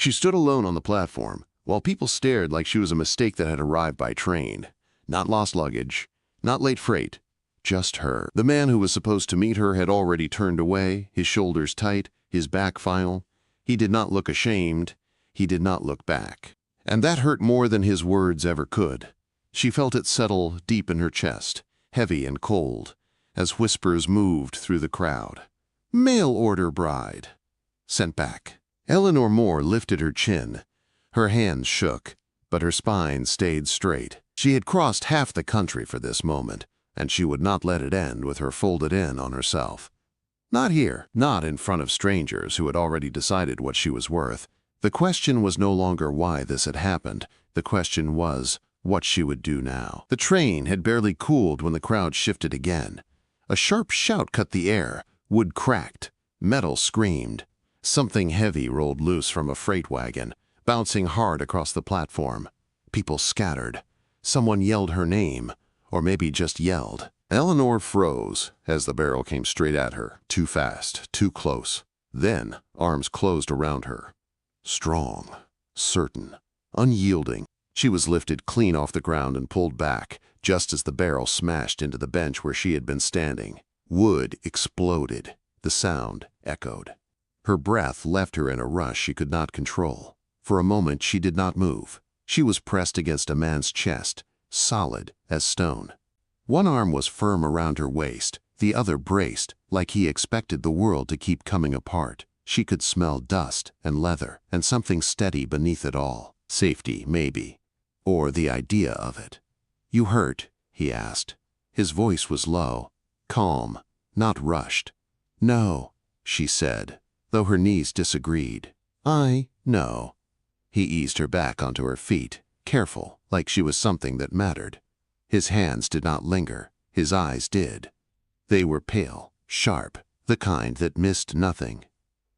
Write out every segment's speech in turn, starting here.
She stood alone on the platform, while people stared like she was a mistake that had arrived by train. Not lost luggage, not late freight, just her. The man who was supposed to meet her had already turned away, his shoulders tight, his back final. He did not look ashamed. He did not look back. And that hurt more than his words ever could. She felt it settle deep in her chest, heavy and cold, as whispers moved through the crowd. Mail order bride. Sent back. Eleanor Moore lifted her chin. Her hands shook, but her spine stayed straight. She had crossed half the country for this moment, and she would not let it end with her folded in on herself. Not here, not in front of strangers who had already decided what she was worth. The question was no longer why this had happened. The question was what she would do now. The train had barely cooled when the crowd shifted again. A sharp shout cut the air. Wood cracked. Metal screamed. Something heavy rolled loose from a freight wagon, bouncing hard across the platform. People scattered. Someone yelled her name, or maybe just yelled. Eleanor froze as the barrel came straight at her, too fast, too close. Then arms closed around her. Strong, certain, unyielding. She was lifted clean off the ground and pulled back, just as the barrel smashed into the bench where she had been standing. Wood exploded. The sound echoed. Her breath left her in a rush she could not control. For a moment she did not move. She was pressed against a man's chest, solid as stone. One arm was firm around her waist, the other braced, like he expected the world to keep coming apart. She could smell dust and leather and something steady beneath it all. Safety, maybe. Or the idea of it. "You hurt?" he asked. His voice was low, calm, not rushed. "No," she said, though her knees disagreed. "I know." He eased her back onto her feet, careful, like she was something that mattered. His hands did not linger. His eyes did. They were pale, sharp, the kind that missed nothing.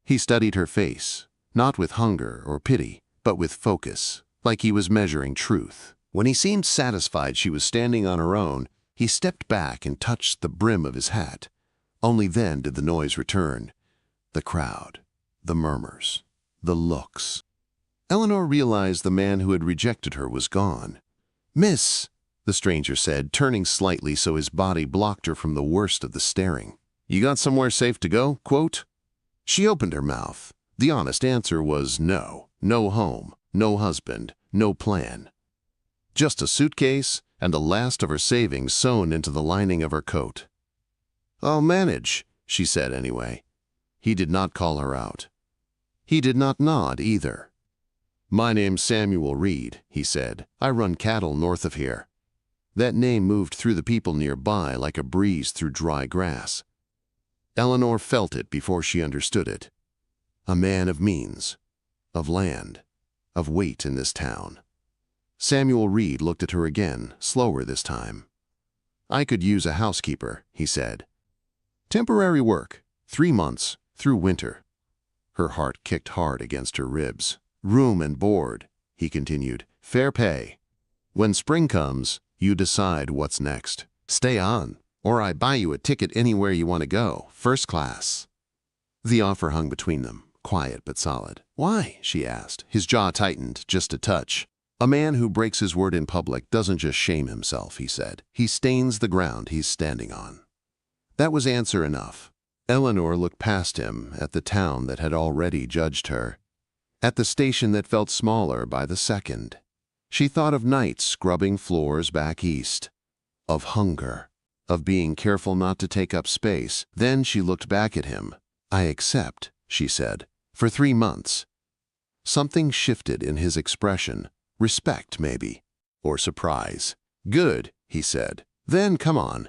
He studied her face, not with hunger or pity, but with focus, like he was measuring truth. When he seemed satisfied she was standing on her own, he stepped back and touched the brim of his hat. Only then did the noise return. The crowd, the murmurs, the looks. Eleanor realized the man who had rejected her was gone. "Miss," the stranger said, turning slightly so his body blocked her from the worst of the staring. "You got somewhere safe to go, quote?" She opened her mouth. The honest answer was no. No home, no husband, no plan. Just a suitcase and the last of her savings sewn into the lining of her coat. "I'll manage," she said anyway. He did not call her out. He did not nod either. "My name's Samuel Reed," he said. "I run cattle north of here." That name moved through the people nearby like a breeze through dry grass. Eleanor felt it before she understood it. A man of means, of land, of weight in this town. Samuel Reed looked at her again, slower this time. "I could use a housekeeper," he said. "Temporary work, 3 months, through winter." Her heart kicked hard against her ribs. "Room and board," he continued. "Fair pay. When spring comes, you decide what's next. Stay on, or I buy you a ticket anywhere you want to go, first class." The offer hung between them, quiet but solid. "Why?" she asked. His jaw tightened just a touch. "A man who breaks his word in public doesn't just shame himself," he said. "He stains the ground he's standing on." That was answer enough. Eleanor looked past him at the town that had already judged her, at the station that felt smaller by the second. She thought of nights scrubbing floors back east, of hunger, of being careful not to take up space. Then she looked back at him. "I accept," she said, "for 3 months." Something shifted in his expression. Respect, maybe, or surprise. "Good," he said. "Then come on."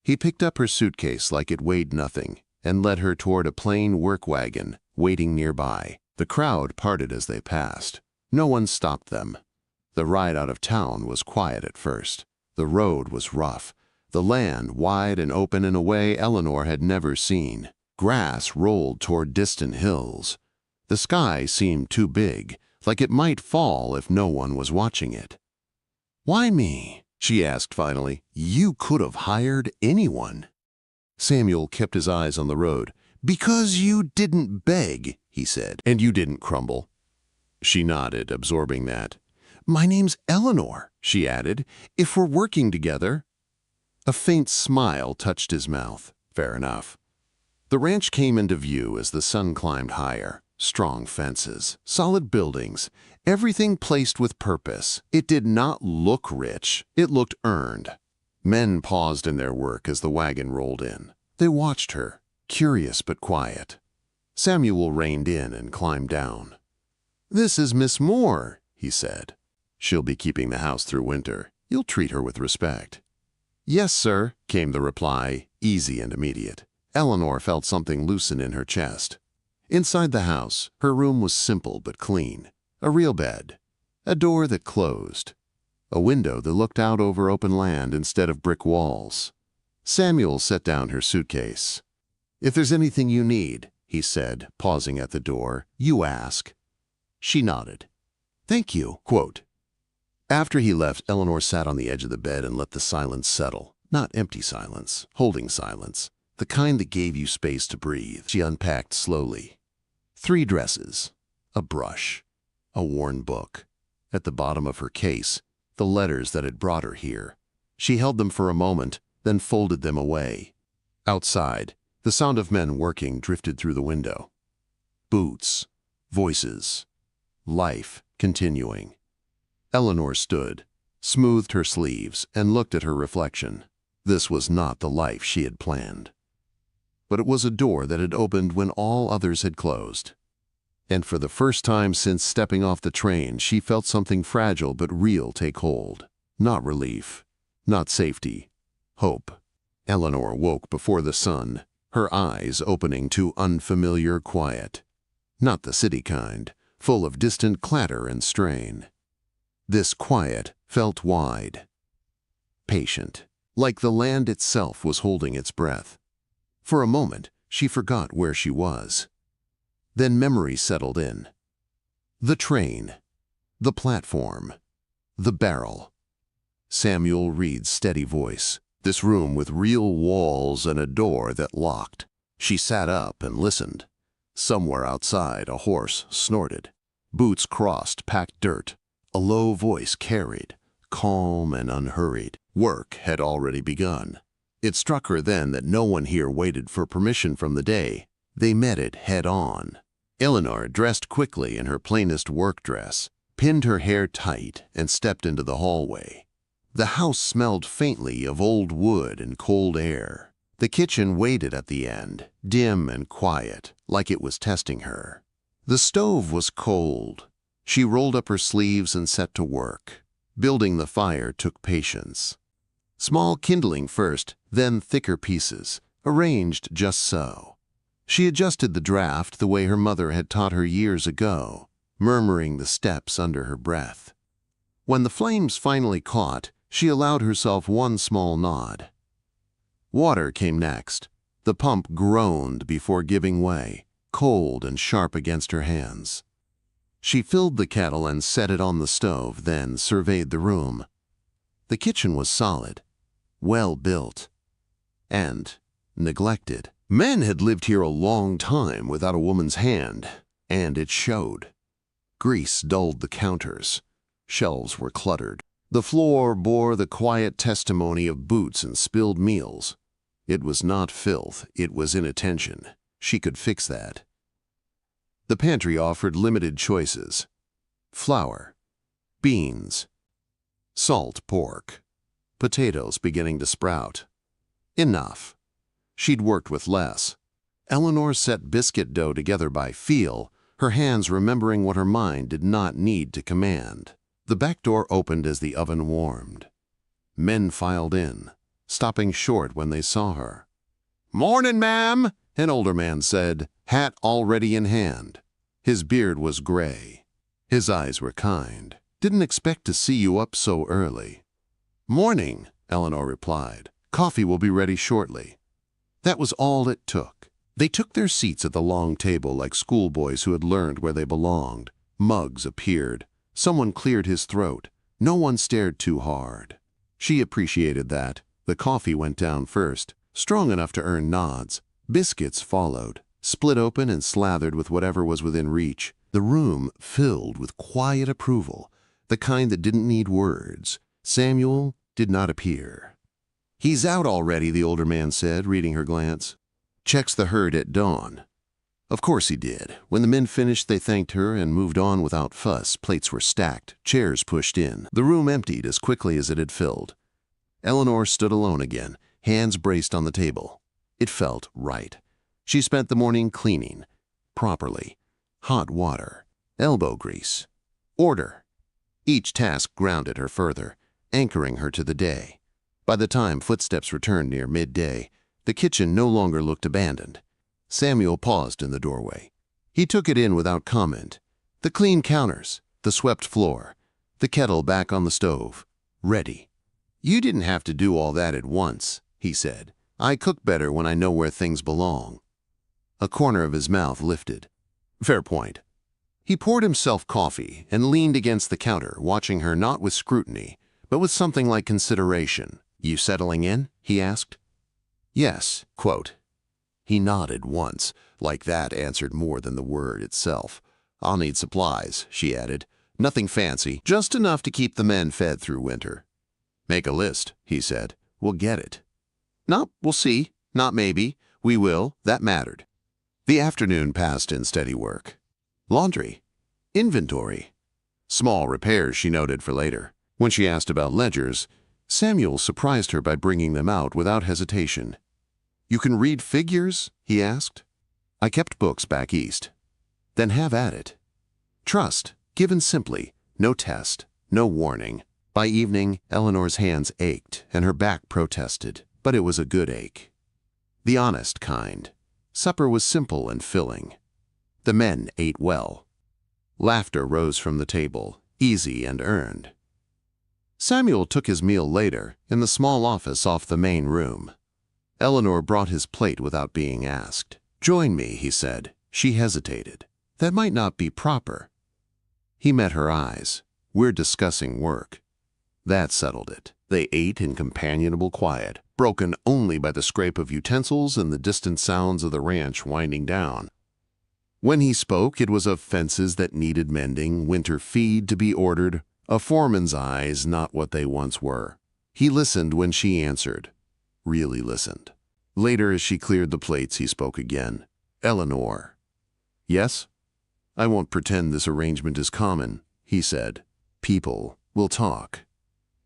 He picked up her suitcase like it weighed nothing and led her toward a plain work wagon waiting nearby. The crowd parted as they passed. No one stopped them. The ride out of town was quiet at first. The road was rough, the land wide and open in a way Eleanor had never seen. Grass rolled toward distant hills. The sky seemed too big, like it might fall if no one was watching it. "Why me?" she asked finally. "You could have hired anyone." Samuel kept his eyes on the road. "Because you didn't beg," he said. "And you didn't crumble." She nodded, absorbing that. "My name's Eleanor," she added. "If we're working together." A faint smile touched his mouth. Fair enough. The ranch came into view as the sun climbed higher. Strong fences, solid buildings, everything placed with purpose. It did not look rich. It looked earned. Men paused in their work as the wagon rolled in. They watched her, curious but quiet. Samuel reined in and climbed down. "This is Miss Moore," he said. "She'll be keeping the house through winter. You'll treat her with respect." "Yes, sir," came the reply, easy and immediate. Eleanor felt something loosen in her chest. Inside the house, her room was simple but clean. A real bed, a door that closed, a window that looked out over open land instead of brick walls. Samuel set down her suitcase. "If there's anything you need," he said, pausing at the door, "you ask." She nodded. "Thank you." Quote. After he left, Eleanor sat on the edge of the bed and let the silence settle. Not empty silence, holding silence. The kind that gave you space to breathe. She unpacked slowly. 3 dresses, a brush, a worn book. At the bottom of her case, the letters that had brought her here. She held them for a moment, then folded them away. Outside, the sound of men working drifted through the window. Boots, voices, life continuing. Eleanor stood, smoothed her sleeves, and looked at her reflection. This was not the life she had planned. But it was a door that had opened when all others had closed. And for the first time since stepping off the train, she felt something fragile but real take hold. Not relief, not safety, hope. Eleanor woke before the sun, her eyes opening to unfamiliar quiet. Not the city kind, full of distant clatter and strain. This quiet felt wide, patient, like the land itself was holding its breath. For a moment, she forgot where she was. Then memory settled in. The train, the platform, the barrel. Samuel Reed's steady voice. This room with real walls and a door that locked. She sat up and listened. Somewhere outside, a horse snorted. Boots crossed packed dirt. A low voice carried, calm and unhurried. Work had already begun. It struck her then that no one here waited for permission from the day. They met it head-on. Eleanor, dressed quickly in her plainest work dress, pinned her hair tight and stepped into the hallway. The house smelled faintly of old wood and cold air. The kitchen waited at the end, dim and quiet, like it was testing her. The stove was cold. She rolled up her sleeves and set to work. Building the fire took patience. Small kindling first, then thicker pieces, arranged just so. She adjusted the draft the way her mother had taught her years ago, murmuring the steps under her breath. When the flames finally caught, she allowed herself one small nod. Water came next. The pump groaned before giving way, cold and sharp against her hands. She filled the kettle and set it on the stove, then surveyed the room. The kitchen was solid, well built, and neglected. Men had lived here a long time without a woman's hand, and it showed. Grease dulled the counters. Shelves were cluttered. The floor bore the quiet testimony of boots and spilled meals. It was not filth, it was inattention. She could fix that. The pantry offered limited choices. Flour, beans, salt pork, potatoes beginning to sprout. Enough. She'd worked with less. Eleanor set biscuit dough together by feel, her hands remembering what her mind did not need to command. The back door opened as the oven warmed. Men filed in, stopping short when they saw her. "Mornin', ma'am," an older man said, hat already in hand. His beard was gray. His eyes were kind. "Didn't expect to see you up so early." "Morning," Eleanor replied. "Coffee will be ready shortly." That was all it took. They took their seats at the long table like schoolboys who had learned where they belonged. Mugs appeared. Someone cleared his throat. No one stared too hard. She appreciated that. The coffee went down first, strong enough to earn nods. Biscuits followed, split open and slathered with whatever was within reach. The room filled with quiet approval, the kind that didn't need words. Samuel did not appear. "He's out already," the older man said, reading her glance. "Checks the herd at dawn." Of course he did. When the men finished, they thanked her and moved on without fuss. Plates were stacked, chairs pushed in. The room emptied as quickly as it had filled. Eleanor stood alone again, hands braced on the table. It felt right. She spent the morning cleaning. Properly. Hot water. Elbow grease. Order. Each task grounded her further, anchoring her to the day. By the time footsteps returned near midday, the kitchen no longer looked abandoned. Samuel paused in the doorway. He took it in without comment. The clean counters, the swept floor, the kettle back on the stove. Ready. "You didn't have to do all that at once," he said. "I cook better when I know where things belong." A corner of his mouth lifted. Fair point. He poured himself coffee and leaned against the counter, watching her not with scrutiny, but with something like consideration. "You settling in?" he asked. "Yes." Quote. He nodded once. Like that answered more than the word itself. "I'll need supplies," she added. "Nothing fancy, just enough to keep the men fed through winter." "Make a list," he said. "We'll get it." "No, we'll see. Not maybe. We will." That mattered. The afternoon passed in steady work. Laundry. Inventory. Small repairs, she noted for later. When she asked about ledgers, Samuel surprised her by bringing them out without hesitation. "You can read figures?" he asked. "I kept books back east." "Then have at it." Trust, given simply, no test, no warning. By evening, Eleanor's hands ached and her back protested, but it was a good ache. The honest kind. Supper was simple and filling. The men ate well. Laughter rose from the table, easy and earned. Samuel took his meal later, in the small office off the main room. Eleanor brought his plate without being asked. "Join me," he said. She hesitated. "That might not be proper." He met her eyes. "We're discussing work." That settled it. They ate in companionable quiet, broken only by the scrape of utensils and the distant sounds of the ranch winding down. When he spoke, it was of fences that needed mending, winter feed to be ordered, a foreman's eyes not what they once were. He listened when she answered. Really listened. Later, as she cleared the plates, he spoke again. "Eleanor." "Yes?" "I won't pretend this arrangement is common," he said. "People will talk."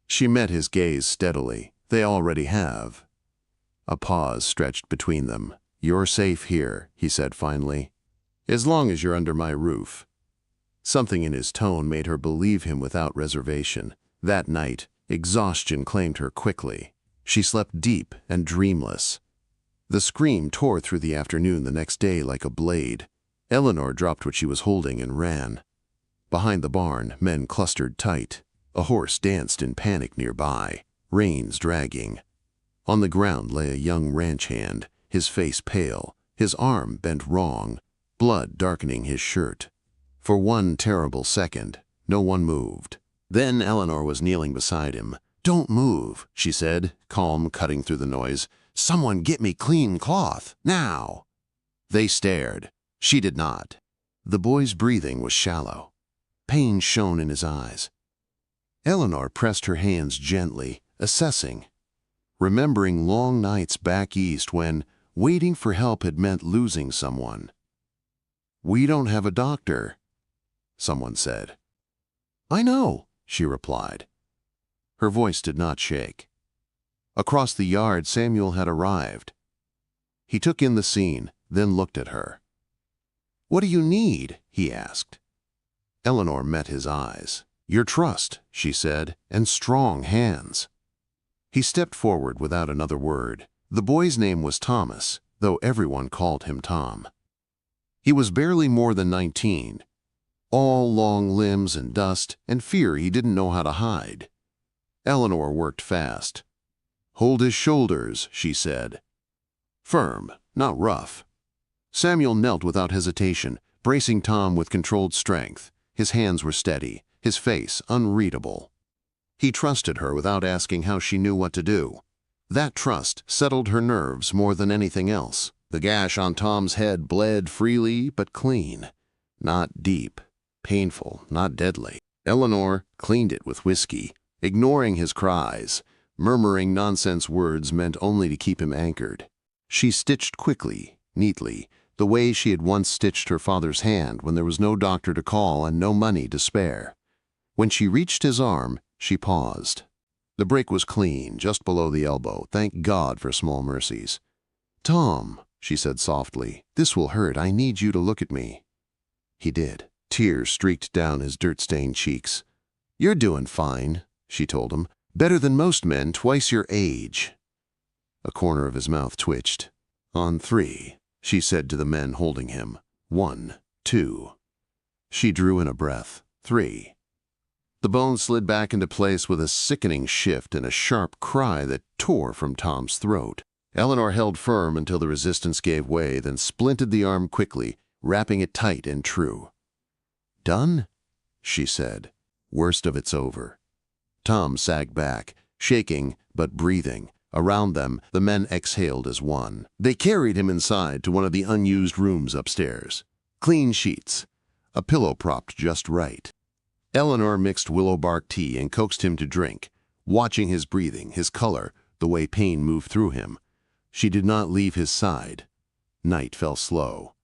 She met his gaze steadily. "They already have." A pause stretched between them. "You're safe here," he said finally. "As long as you're under my roof." Something in his tone made her believe him without reservation. That night, exhaustion claimed her quickly. She slept deep and dreamless. The scream tore through the afternoon the next day like a blade. Eleanor dropped what she was holding and ran. Behind the barn, men clustered tight. A horse danced in panic nearby, reins dragging. On the ground lay a young ranch hand, his face pale, his arm bent wrong, blood darkening his shirt. For one terrible second, no one moved. Then Eleanor was kneeling beside him. "Don't move," she said, calm, cutting through the noise. "Someone get me clean cloth, now." They stared. She did not. The boy's breathing was shallow. Pain shone in his eyes. Eleanor pressed her hands gently, assessing, remembering long nights back east when waiting for help had meant losing someone. "We don't have a doctor," someone said. "I know," she replied. Her voice did not shake. Across the yard, Samuel had arrived. He took in the scene, then looked at her. "What do you need?" he asked. Eleanor met his eyes. "Your trust," she said, "and strong hands." He stepped forward without another word. The boy's name was Thomas, though everyone called him Tom. He was barely more than 19, all long limbs and dust and fear he didn't know how to hide. Eleanor worked fast. "Hold his shoulders," she said. Firm, not rough. Samuel knelt without hesitation, bracing Tom with controlled strength. His hands were steady, his face unreadable. He trusted her without asking how she knew what to do. That trust settled her nerves more than anything else. The gash on Tom's head bled freely but clean. Not deep, painful, not deadly. Eleanor cleaned it with whiskey, ignoring his cries, murmuring nonsense words meant only to keep him anchored. She stitched quickly, neatly, the way she had once stitched her father's hand when there was no doctor to call and no money to spare. When she reached his arm, she paused. The break was clean, just below the elbow. Thank God for small mercies. "Tom," she said softly, "this will hurt. I need you to look at me." He did. Tears streaked down his dirt-stained cheeks. "You're doing fine," she told him. "Better than most men twice your age." A corner of his mouth twitched. "On 3, she said to the men holding him. 1, 2. She drew in a breath. 3. The bone slid back into place with a sickening shift and a sharp cry that tore from Tom's throat. Eleanor held firm until the resistance gave way, then splinted the arm quickly, wrapping it tight and true. "Done?" she said. "Worst of it's over." Tom sagged back, shaking but breathing. Around them, the men exhaled as one. They carried him inside to one of the unused rooms upstairs. Clean sheets, a pillow propped just right. Eleanor mixed willow bark tea and coaxed him to drink, watching his breathing, his color, the way pain moved through him. She did not leave his side. Night fell slow.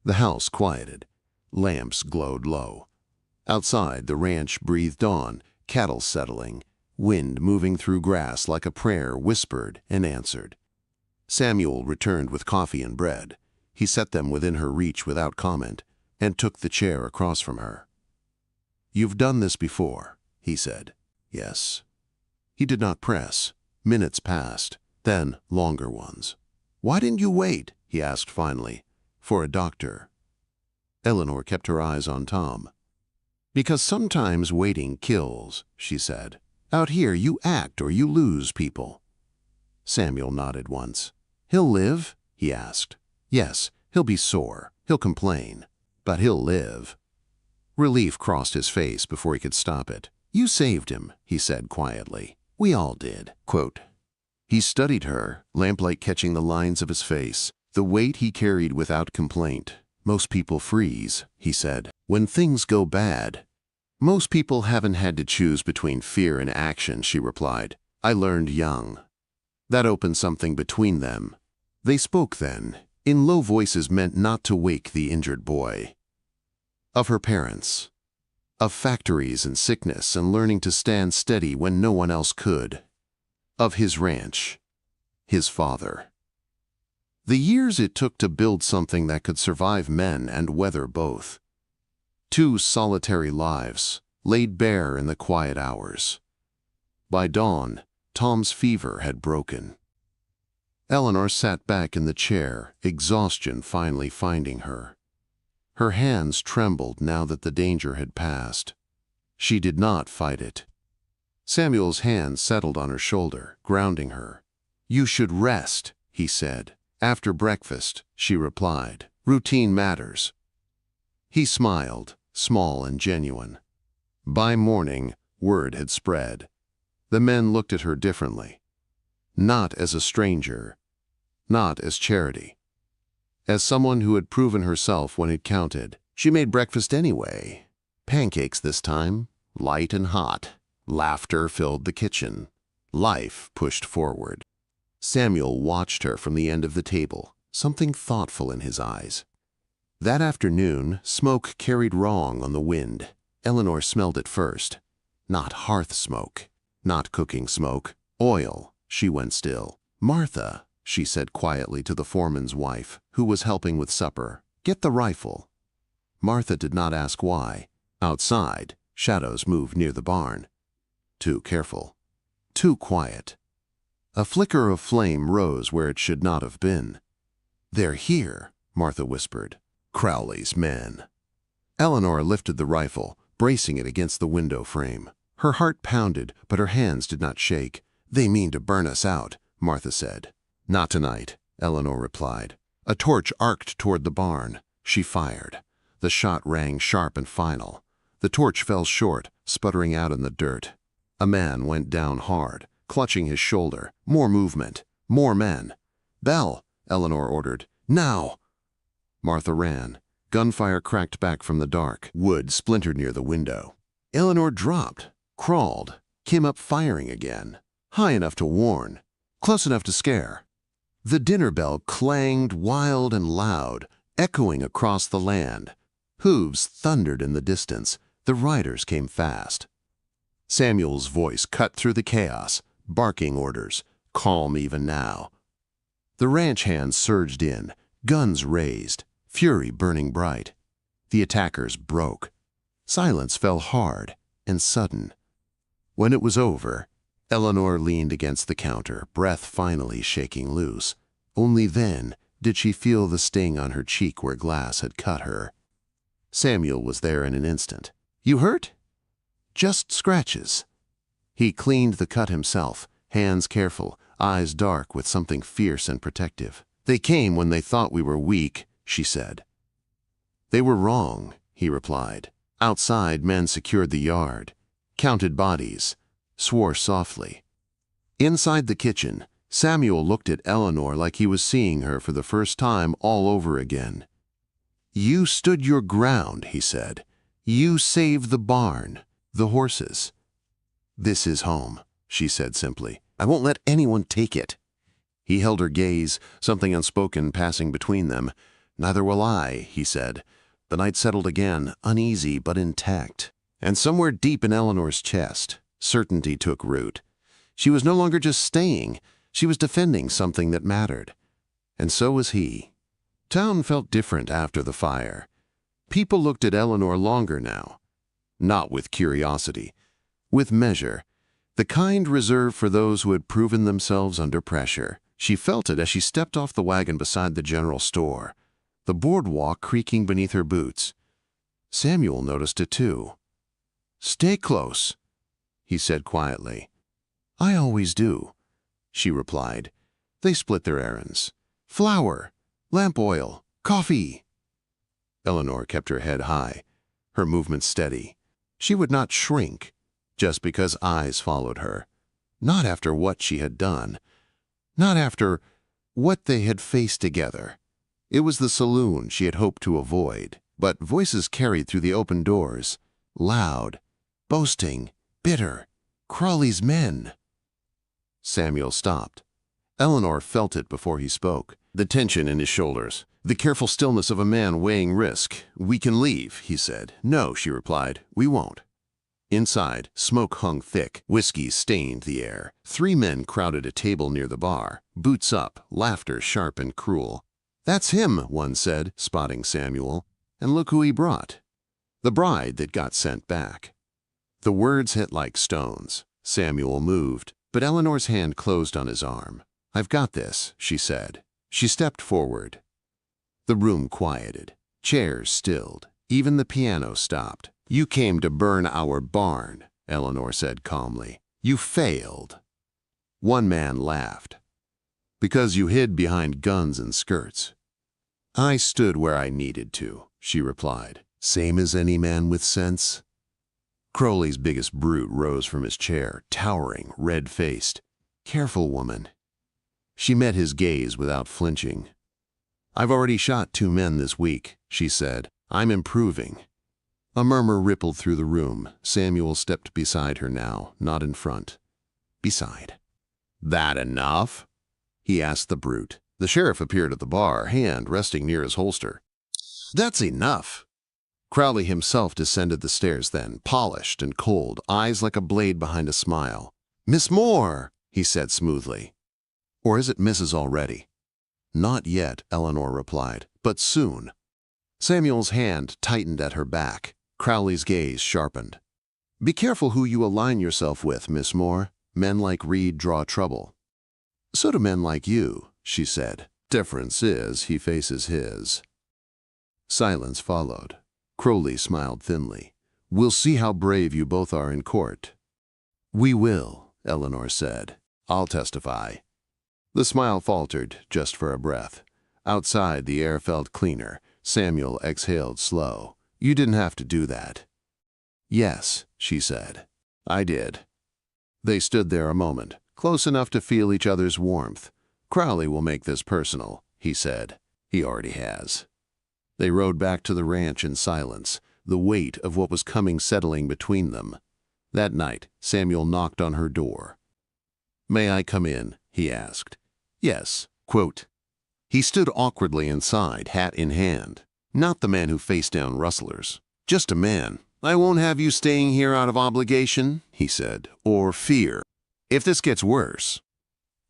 The house quieted. Lamps glowed low. Outside, the ranch breathed on, cattle settling, wind moving through grass like a prayer whispered and answered. Samuel returned with coffee and bread. He set them within her reach without comment and took the chair across from her. "You've done this before," he said. "Yes." He did not press. Minutes passed, then longer ones. "Why didn't you wait?" he asked finally. "For a doctor." Eleanor kept her eyes on Tom. "Because sometimes waiting kills," she said. "Out here you act or you lose people." Samuel nodded once. "He'll live?" he asked. "Yes, he'll be sore. He'll complain. But he'll live." Relief crossed his face before he could stop it. "You saved him," he said quietly. "We all did." Quote. He studied her, lamplight catching the lines of his face, the weight he carried without complaint. "Most people freeze," he said, "when things go bad." "Most people haven't had to choose between fear and action," she replied. "I learned young." That opened something between them. They spoke then, in low voices meant not to wake the injured boy. Of her parents. Of factories and sickness and learning to stand steady when no one else could. Of his ranch. His father. The years it took to build something that could survive men and weather both. 2 solitary lives, laid bare in the quiet hours. By dawn, Tom's fever had broken. Eleanor sat back in the chair, exhaustion finally finding her. Her hands trembled now that the danger had passed. She did not fight it. Samuel's hand settled on her shoulder, grounding her. "You should rest," he said. "After breakfast," she replied. "Routine matters." He smiled, small and genuine. By morning, word had spread. The men looked at her differently. Not as a stranger, not as charity. As someone who had proven herself when it counted. She made breakfast anyway. Pancakes this time, light and hot. Laughter filled the kitchen. Life pushed forward. Samuel watched her from the end of the table, something thoughtful in his eyes. That afternoon, smoke carried wrong on the wind. Eleanor smelled it first. Not hearth smoke, not cooking smoke. Oil. She went still. "Martha," she said quietly to the foreman's wife, who was helping with supper, "get the rifle." Martha did not ask why. Outside, shadows moved near the barn. Too careful. Too quiet. A flicker of flame rose where it should not have been. "They're here," Martha whispered. "Crowley's men." Eleanor lifted the rifle, bracing it against the window frame. Her heart pounded, but her hands did not shake. "They mean to burn us out," Martha said. "Not tonight," Eleanor replied. A torch arced toward the barn. She fired. The shot rang sharp and final. The torch fell short, sputtering out in the dirt. A man went down hard, clutching his shoulder. More movement. More men. "Bell," Eleanor ordered. "Now!" Martha ran. Gunfire cracked back from the dark. Wood splintered near the window. Eleanor dropped, crawled, came up firing again. High enough to warn, close enough to scare. The dinner bell clanged wild and loud, echoing across the land. Hooves thundered in the distance. The riders came fast. Samuel's voice cut through the chaos, barking orders, calm even now. The ranch hands surged in, guns raised, fury burning bright. The attackers broke. Silence fell hard and sudden. When it was over, Eleanor leaned against the counter, breath finally shaking loose. Only then did she feel the sting on her cheek where glass had cut her. Samuel was there in an instant. "You hurt?" "Just scratches." He cleaned the cut himself, hands careful, eyes dark with something fierce and protective. "They came when they thought we were weak," she said. "They were wrong," he replied. Outside, men secured the yard, counted bodies, swore softly. Inside the kitchen, Samuel looked at Eleanor like he was seeing her for the first time all over again. "You stood your ground," he said. "You saved the barn, the horses." "This is home," she said simply. "I won't let anyone take it." He held her gaze, something unspoken passing between them. "Neither will I," he said. The night settled again, uneasy but intact. And somewhere deep in Eleanor's chest, certainty took root. She was no longer just staying. She was defending something that mattered. And so was he. Town felt different after the fire. People looked at Eleanor longer now. Not with curiosity, with measure. The kind reserved for those who had proven themselves under pressure. She felt it as she stepped off the wagon beside the general store, the boardwalk creaking beneath her boots. Samuel noticed it too. "Stay close," he said quietly. "I always do," she replied. They split their errands. "Flour, lamp oil, coffee." Eleanor kept her head high, her movements steady. She would not shrink just because eyes followed her. Not after what she had done. Not after what they had faced together. It was the saloon she had hoped to avoid, but voices carried through the open doors, loud, boasting, bitter. Crawley's men. Samuel stopped. Eleanor felt it before he spoke. The tension in his shoulders, the careful stillness of a man weighing risk. "We can leave," he said. "No," she replied. "We won't." Inside, smoke hung thick. Whiskey stained the air. 3 men crowded a table near the bar, boots up, laughter sharp and cruel. "That's him," one said, spotting Samuel. "And look who he brought. The bride that got sent back." The words hit like stones. Samuel moved, but Eleanor's hand closed on his arm. "I've got this," she said. She stepped forward. The room quieted. Chairs stilled. Even the piano stopped. "You came to burn our barn," Eleanor said calmly. "You failed." One man laughed. "Because you hid behind guns and skirts." "I stood where I needed to," she replied. "Same as any man with sense." Crowley's biggest brute rose from his chair, towering, red-faced. "Careful, woman." She met his gaze without flinching. "I've already shot 2 men this week," she said. "I'm improving." A murmur rippled through the room. Samuel stepped beside her now, not in front. Beside. "That enough?" he asked the brute. The sheriff appeared at the bar, hand resting near his holster. "That's enough." Crowley himself descended the stairs then, polished and cold, eyes like a blade behind a smile. "Miss Moore," he said smoothly. "Or is it Mrs. already?" "Not yet," Eleanor replied, "but soon." Samuel's hand tightened at her back. Crowley's gaze sharpened. "Be careful who you align yourself with, Miss Moore. Men like Reed draw trouble." "So do men like you," she said. "Difference is he faces his." Silence followed. Crowley smiled thinly. "We'll see how brave you both are in court." "We will," Eleanor said. "I'll testify." The smile faltered just for a breath. Outside, the air felt cleaner. Samuel exhaled slow. "You didn't have to do that." "Yes," she said. "I did." They stood there a moment, close enough to feel each other's warmth. "Crowley will make this personal," he said. "He already has." They rode back to the ranch in silence, the weight of what was coming settling between them. That night, Samuel knocked on her door. "May I come in?" he asked. "Yes." Quote. He stood awkwardly inside, hat in hand. Not the man who faced down rustlers. Just a man. "I won't have you staying here out of obligation," he said, "or fear. If this gets worse."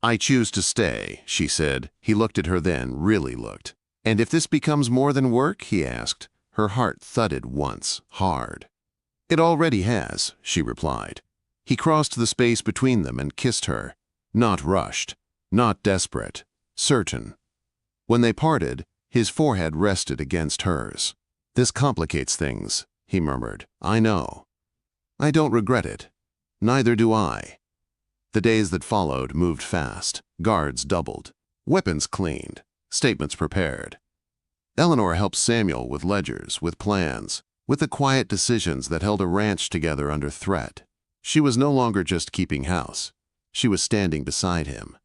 "I choose to stay," she said. He looked at her then, really looked. "And if this becomes more than work?" he asked. Her heart thudded once, hard. "It already has," she replied. He crossed the space between them and kissed her. Not rushed, not desperate, certain. When they parted, his forehead rested against hers. "This complicates things," he murmured. "I know. I don't regret it. Neither do I." The days that followed moved fast. Guards doubled. Weapons cleaned. Statements prepared. Eleanor helped Samuel with ledgers, with plans, with the quiet decisions that held a ranch together under threat. She was no longer just keeping house. She was standing beside him.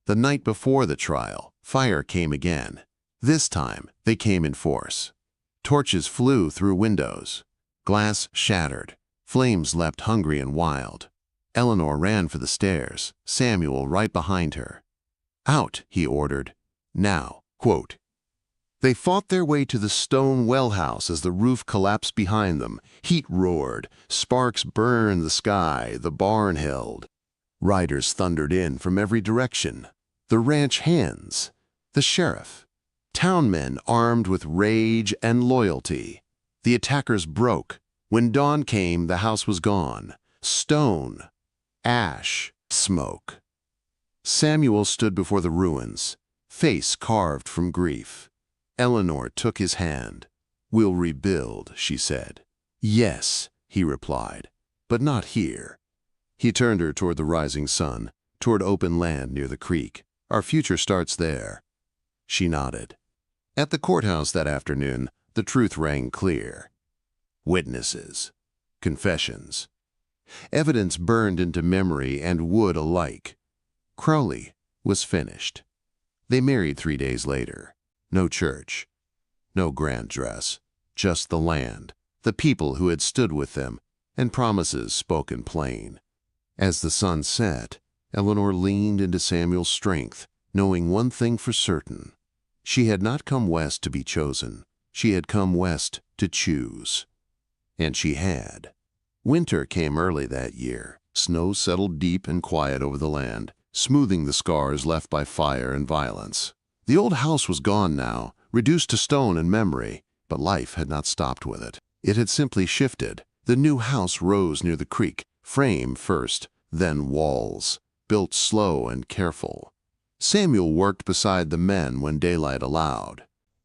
The night before the trial, fire came again. This time, they came in force. Torches flew through windows. Glass shattered. Flames leapt hungry and wild. Eleanor ran for the stairs, Samuel right behind her. "Out," he ordered. "Now." Quote. They fought their way to the stone well house as the roof collapsed behind them. Heat roared. Sparks burned the sky. The barn held. Riders thundered in from every direction. The ranch hands. The sheriff. Townmen armed with rage and loyalty. The attackers broke. When dawn came, the house was gone. Stone. Ash. Smoke. Samuel stood before the ruins, face carved from grief. Eleanor took his hand. "We'll rebuild," she said. "Yes," he replied, "but not here." He turned her toward the rising sun, toward open land near the creek. "Our future starts there." She nodded. At the courthouse that afternoon, the truth rang clear. Witnesses. Confessions. Evidence burned into memory and wood alike. Crowley was finished. They married 3 days later. No church. No grand dress. Just the land, the people who had stood with them, and promises spoken plain. As the sun set, Eleanor leaned into Samuel's strength, knowing one thing for certain. She had not come west to be chosen. She had come west to choose. And she had. Winter came early that year. Snow settled deep and quiet over the land, smoothing the scars left by fire and violence. The old house was gone now, reduced to stone and memory, but life had not stopped with it. It had simply shifted. The new house rose near the creek, frame first, then walls, built slow and careful. Samuel worked beside the men when daylight allowed.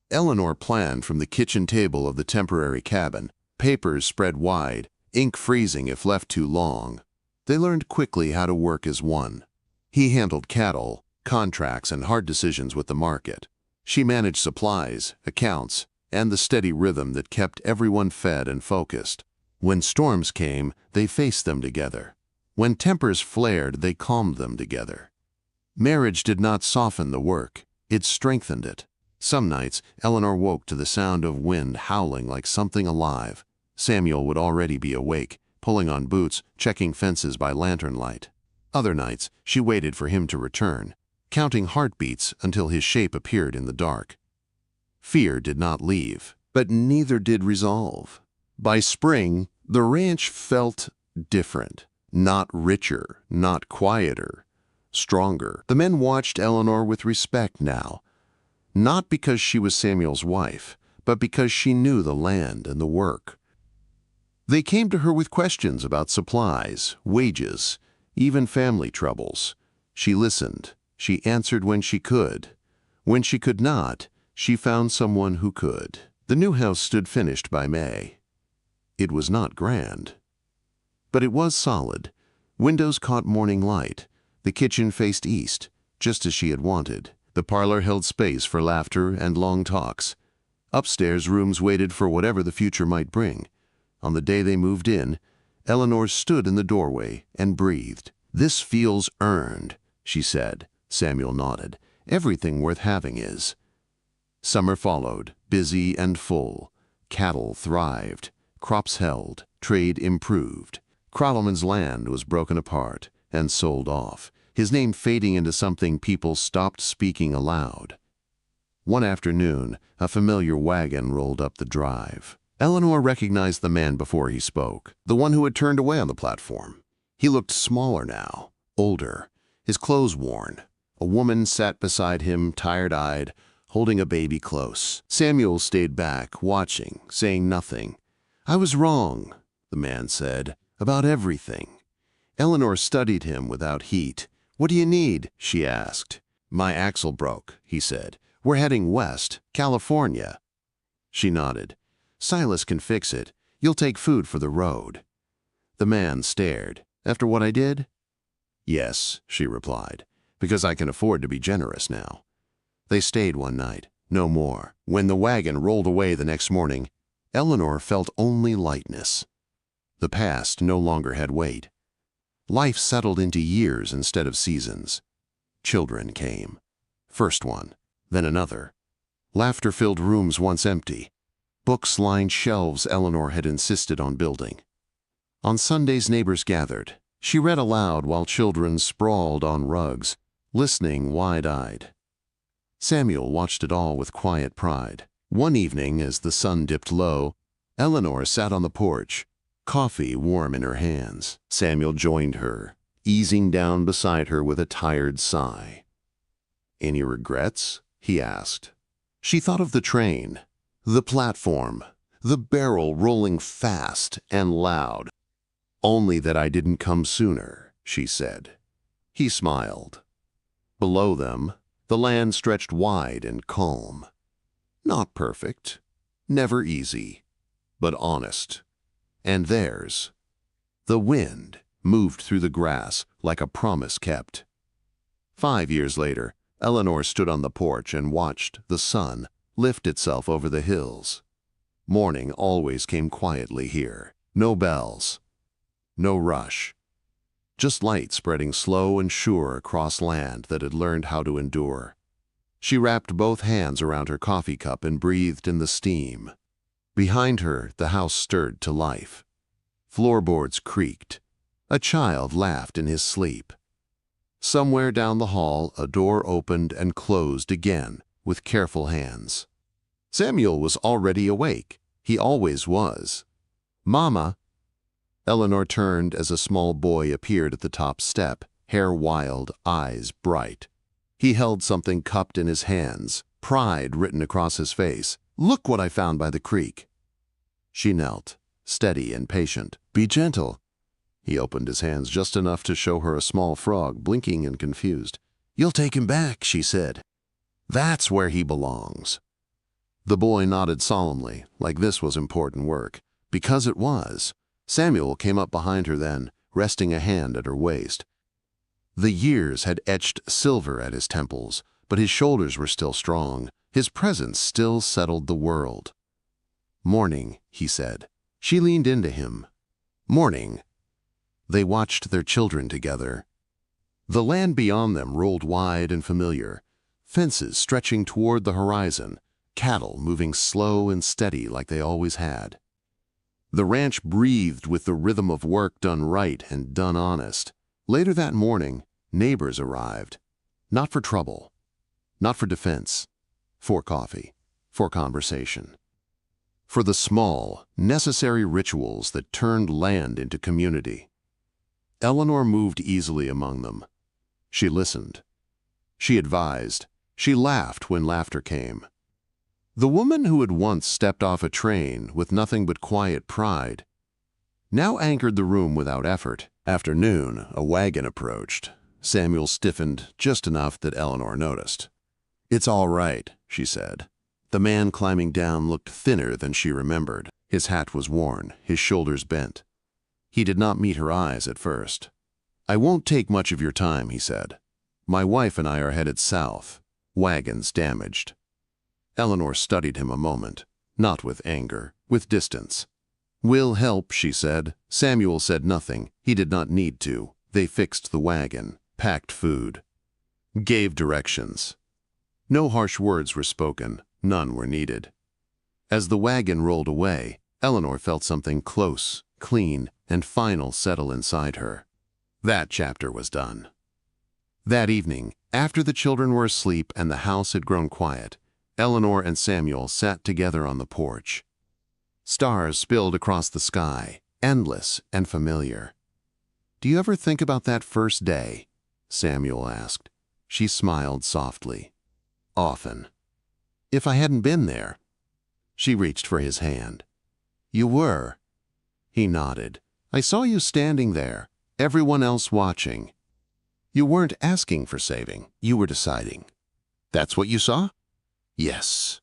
Eleanor planned from the kitchen table of the temporary cabin, papers spread wide, ink freezing if left too long. They learned quickly how to work as one. He handled cattle, contracts, and hard decisions with the market. She managed supplies, accounts, and the steady rhythm that kept everyone fed and focused. When storms came, they faced them together. When tempers flared, they calmed them together. Marriage did not soften the work, it strengthened it. Some nights, Eleanor woke to the sound of wind howling like something alive. Samuel would already be awake, pulling on boots, checking fences by lantern light. Other nights, she waited for him to return, counting heartbeats until his shape appeared in the dark. Fear did not leave, but neither did resolve. By spring, the ranch felt different. Not richer, not quieter, stronger. The men watched Eleanor with respect now, not because she was Samuel's wife, but because she knew the land and the work. They came to her with questions about supplies, wages, even family troubles. She listened. She answered when she could. When she could not, she found someone who could. The new house stood finished by May. It was not grand, but it was solid. Windows caught morning light. The kitchen faced east, just as she had wanted. The parlor held space for laughter and long talks. Upstairs, rooms waited for whatever the future might bring. On the day they moved in, Eleanor stood in the doorway and breathed. "This feels earned," she said. Samuel nodded. "Everything worth having is." Summer followed. busy and full. Cattle thrived, crops held, trade improved. Kraloman's land was broken apart and sold off, his name fading into something people stopped speaking aloud. One afternoon, a familiar wagon rolled up the drive. Eleanor recognized the man before he spoke, the one who had turned away on the platform. He looked smaller now, older, his clothes worn. A woman sat beside him, tired-eyed, holding a baby close. Samuel stayed back, watching, saying nothing. "I was wrong," the man said, "about everything." Eleanor studied him without heat. "What do you need?" she asked. "My axle broke," he said. "We're heading west, California." She nodded. "Silas can fix it. You'll take food for the road." The man stared. "After what I did?" "Yes," she replied, "because I can afford to be generous now." They stayed one night, no more. When the wagon rolled away the next morning, Eleanor felt only lightness. The past no longer had weight. Life settled into years instead of seasons. Children came. First one, then another. Laughter filled rooms once empty. Books lined shelves Eleanor had insisted on building. On Sundays, neighbors gathered. She read aloud while children sprawled on rugs, listening wide-eyed. Samuel watched it all with quiet pride. One evening, as the sun dipped low, Eleanor sat on the porch, coffee warm in her hands. Samuel joined her, easing down beside her with a tired sigh. "Any regrets?" he asked. She thought of the train, the platform, the barrel rolling fast and loud. "Only that I didn't come sooner," she said. He smiled. Below them, the land stretched wide and calm. Not perfect, never easy, but honest. And theirs. The wind moved through the grass like a promise kept. 5 years later, Eleanor stood on the porch and watched the sun lift itself over the hills. Morning always came quietly here. No bells, no rush. Just light spreading slow and sure across land that had learned how to endure. She wrapped both hands around her coffee cup and breathed in the steam. Behind her, the house stirred to life. Floorboards creaked. A child laughed in his sleep. Somewhere down the hall, a door opened and closed again with careful hands. Samuel was already awake. He always was. "Mama." Eleanor turned as a small boy appeared at the top step, hair wild, eyes bright. He held something cupped in his hands, pride written across his face. "Look what I found by the creek." She knelt, steady and patient. "Be gentle." He opened his hands just enough to show her a small frog, blinking and confused. "You'll take him back," she said. "That's where he belongs." The boy nodded solemnly, like this was important work. Because it was. Samuel came up behind her then, resting a hand at her waist. The years had etched silver at his temples, but his shoulders were still strong. His presence still settled the world. "Morning," he said. She leaned into him. "Morning." They watched their children together. The land beyond them rolled wide and familiar, fences stretching toward the horizon, cattle moving slow and steady like they always had. The ranch breathed with the rhythm of work done right and done honest. Later that morning, neighbors arrived. Not for trouble, not for defense, for coffee, for conversation. For the small, necessary rituals that turned land into community. Eleanor moved easily among them. She listened. She advised. She laughed when laughter came. The woman who had once stepped off a train with nothing but quiet pride now anchored the room without effort. After noon, a wagon approached. Samuel stiffened just enough that Eleanor noticed. "It's all right," she said. The man climbing down looked thinner than she remembered. His hat was worn, his shoulders bent. He did not meet her eyes at first. "I won't take much of your time," he said. "My wife and I are headed south. Wagons damaged." Eleanor studied him a moment, not with anger, with distance. "We'll help," she said. Samuel said nothing. He did not need to. They fixed the wagon, packed food, gave directions. No harsh words were spoken. None were needed. As the wagon rolled away, Eleanor felt something close, clean, and final settle inside her. That chapter was done. That evening, after the children were asleep and the house had grown quiet, Eleanor and Samuel sat together on the porch. Stars spilled across the sky, endless and familiar. "Do you ever think about that first day?" Samuel asked. She smiled softly. "Often." "If I hadn't been there?" She reached for his hand. "You were." He nodded. "I saw you standing there, everyone else watching. You weren't asking for saving, you were deciding." "That's what you saw?" "Yes."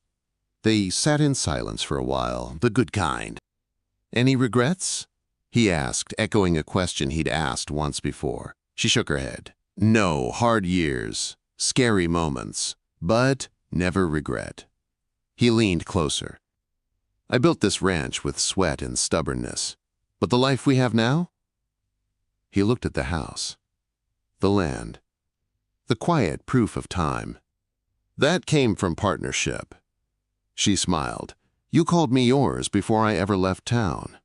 They sat in silence for a while, the good kind. "Any regrets?" he asked, echoing a question he'd asked once before. She shook her head. "No, hard years, scary moments, but never regret." He leaned closer. "I built this ranch with sweat and stubbornness, but the life we have now?" He looked at the house, the land, the quiet proof of time. "That came from partnership." She smiled. "You called me yours before I ever left town."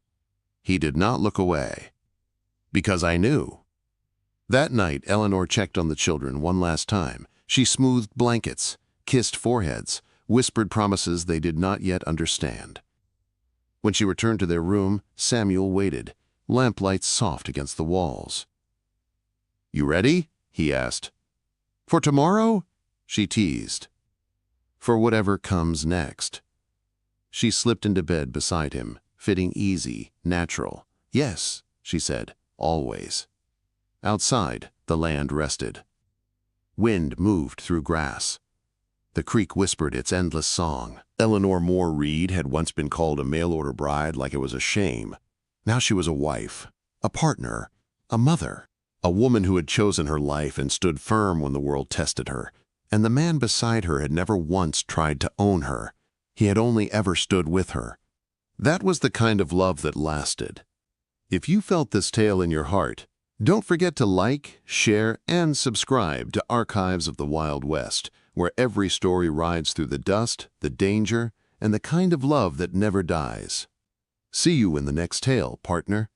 He did not look away. "Because I knew." That night, Eleanor checked on the children one last time. She smoothed blankets, kissed foreheads, whispered promises they did not yet understand. When she returned to their room, Samuel waited, lamplight soft against the walls. "You ready?" he asked. "For tomorrow?" she teased. "For whatever comes next." She slipped into bed beside him, fitting easy, natural. "Yes," she said, "always." Outside, the land rested. Wind moved through grass. The creek whispered its endless song. Eleanor Moore Reed had once been called a mail-order bride like it was a shame. Now she was a wife, a partner, a mother, a woman who had chosen her life and stood firm when the world tested her. And the man beside her had never once tried to own her. He had only ever stood with her. That was the kind of love that lasted. If you felt this tale in your heart, don't forget to like, share, and subscribe to Archives of the Wild West, where every story rides through the dust, the danger, and the kind of love that never dies. See you in the next tale, partner.